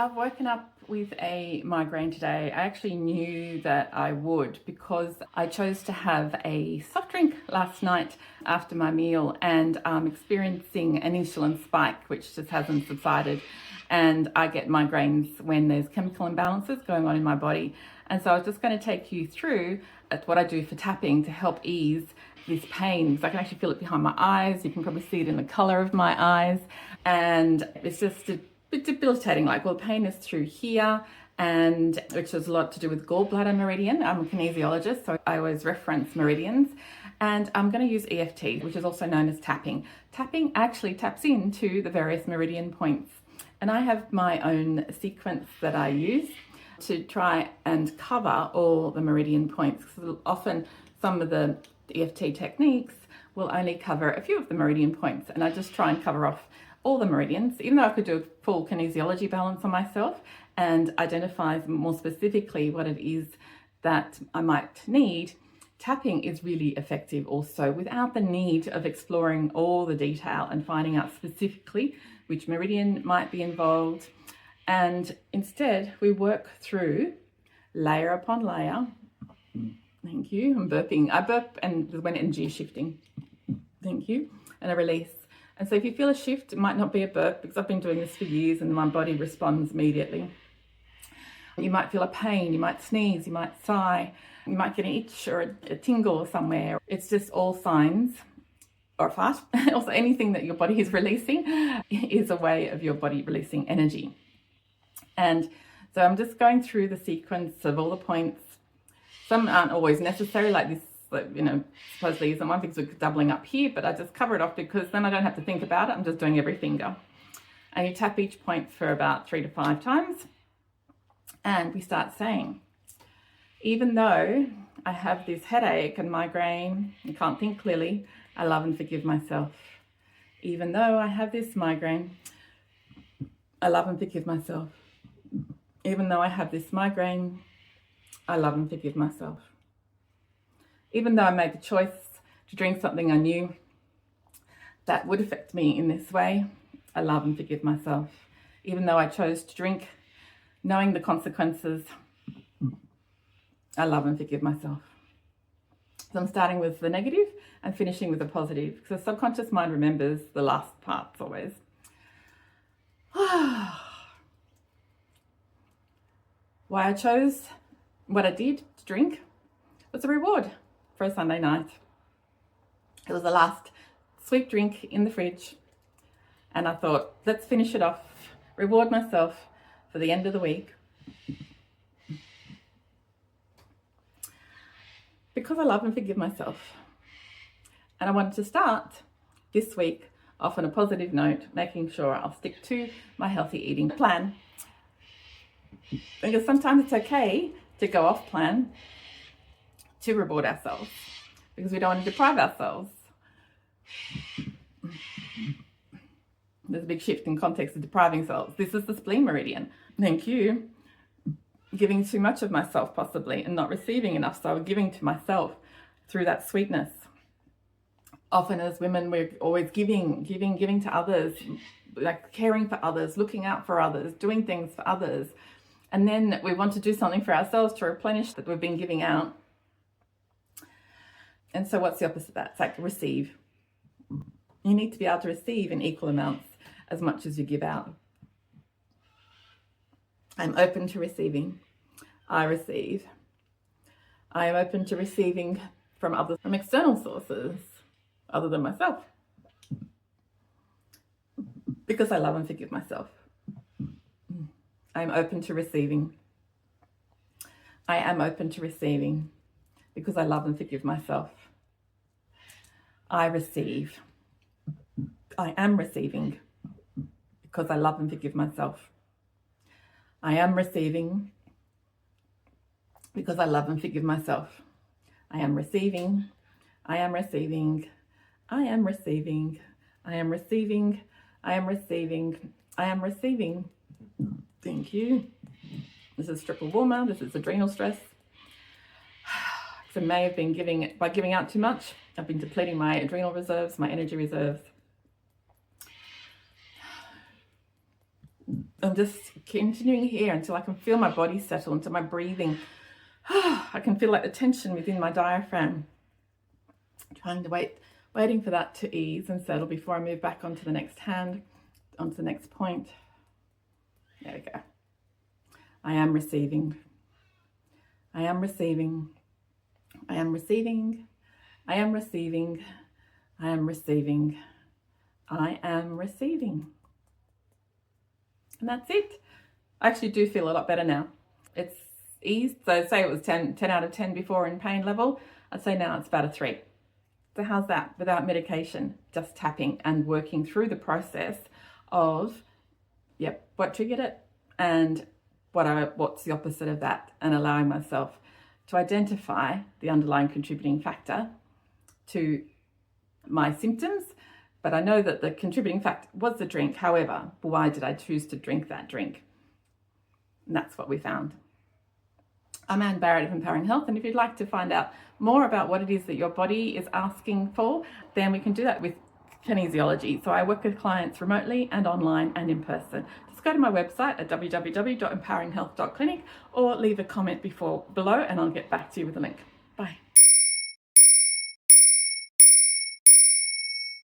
I've woken up with a migraine today. I actually knew that I would because I chose to have a soft drink last night after my meal, and I'm experiencing an insulin spike which just hasn't subsided, and I get migraines when there's chemical imbalances going on in my body. And so I was just going to take you through what I do for tapping to help ease this pain, because I can actually feel it behind my eyes. You can probably see it in the color of my eyes, and it's just a bit debilitating. Like, well, the pain is through here, and which has a lot to do with gallbladder meridian. I'm a kinesiologist, so I always reference meridians. And I'm going to use EFT, which is also known as tapping. Tapping actually taps into the various meridian points, and I have my own sequence that I use to try and cover all the meridian points. So often some of the EFT techniques will only cover a few of the meridian points, and I just try and cover off all the meridians, even though I could do a full kinesiology balance on myself and identify more specifically what it is that I might need. Tapping is really effective also, without the need of exploring all the detail and finding out specifically which meridian might be involved. And instead, we work through layer upon layer. Thank you. I'm burping. I burp and when energy is shifting. Thank you. And a release. And so if you feel a shift, it might not be a burp, because I've been doing this for years and my body responds immediately. You might feel a pain, you might sneeze, you might sigh, you might get an itch or a tingle somewhere. It's just all signs, or a fart. Also, anything that your body is releasing is a way of your body releasing energy. And so I'm just going through the sequence of all the points. Some aren't always necessary, like this, supposedly isn't one, because we're doubling up here, but I just cover it off because then I don't have to think about it. I'm just doing every finger. And you tap each point for about 3 to 5 times. And we start saying, even though I have this headache and migraine and can't think clearly, I love and forgive myself. Even though I have this migraine, I love and forgive myself. Even though I have this migraine, I love and forgive myself. Even though I made the choice to drink something I knew that would affect me in this way, I love and forgive myself. Even though I chose to drink knowing the consequences, I love and forgive myself. So I'm starting with the negative and finishing with the positive, because the subconscious mind remembers the last parts always. Why I chose what I did to drink was a reward for a Sunday night. It was the last sweet drink in the fridge, and I thought, let's finish it off, reward myself for the end of the week. Because I love and forgive myself. And I wanted to start this week off on a positive note, making sure I'll stick to my healthy eating plan. Because sometimes it's okay to go off plan to reward ourselves, because we don't want to deprive ourselves. There's a big shift in context of depriving ourselves. This is the spleen meridian. Thank you. Giving too much of myself possibly and not receiving enough. So I'm giving to myself through that sweetness. Often as women, we're always giving to others, like caring for others, looking out for others, doing things for others. And then we want to do something for ourselves to replenish that we've been giving out. And so what's the opposite of that? It's like receive. You need to be able to receive in equal amounts as much as you give out. I'm open to receiving. I receive. I am open to receiving from others, from external sources other than myself, because I love and forgive myself. I am open to receiving. I am open to receiving because I love and forgive myself. I receive. I am receiving because I love and forgive myself. I am receiving because I love and forgive myself. I am receiving. I am receiving. I am receiving. I am receiving. I am receiving. I am receiving. Thank you. This is triple warmer. This is adrenal stress. So may have been by giving out too much, I've been depleting my adrenal reserves, my energy reserves. I'm just continuing here until I can feel my body settle, until my breathing, I can feel like the tension within my diaphragm. Trying to waiting for that to ease and settle before I move back onto the next hand, onto the next point. There we go. I am receiving. I am receiving. I am receiving. I am receiving. I am receiving. I am receiving. And that's it. I actually do feel a lot better now. It's eased. So say it was 10 out of 10 before in pain level. I'd say now it's about a 3. So how's that? Without medication, just tapping and working through the process of, what triggered it and what's the opposite of that, and allowing myself to identify the underlying contributing factor to my symptoms. But I know that the contributing factor was the drink. However, why did I choose to drink that drink? And that's what we found. I'm Anne Barratt of Empowering Health, and if you'd like to find out more about what it is that your body is asking for, then we can do that with kinesiology. So I work with clients remotely and online and in person. Just go to my website at www.empoweringhealth.clinic or leave a comment below and I'll get back to you with a link. Bye.